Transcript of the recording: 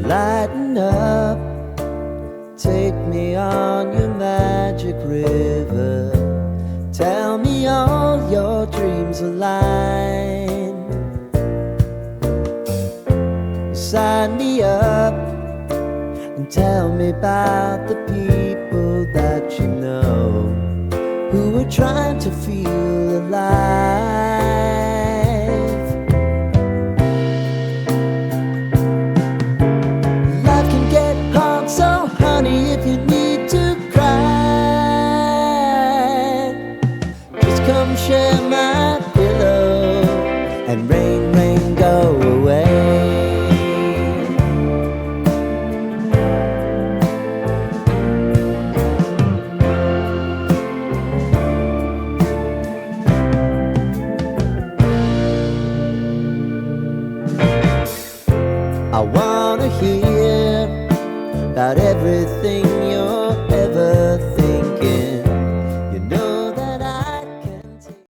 Lighten up, take me on your magic river. Tell me all your dreams align. Sign me up and tell me about the people that you know who are trying to feel alive. Life can get hard, so honey, if you need to cry, just come share my pillow and rain, rain, go away. I wanna hear about everything you're ever thinking.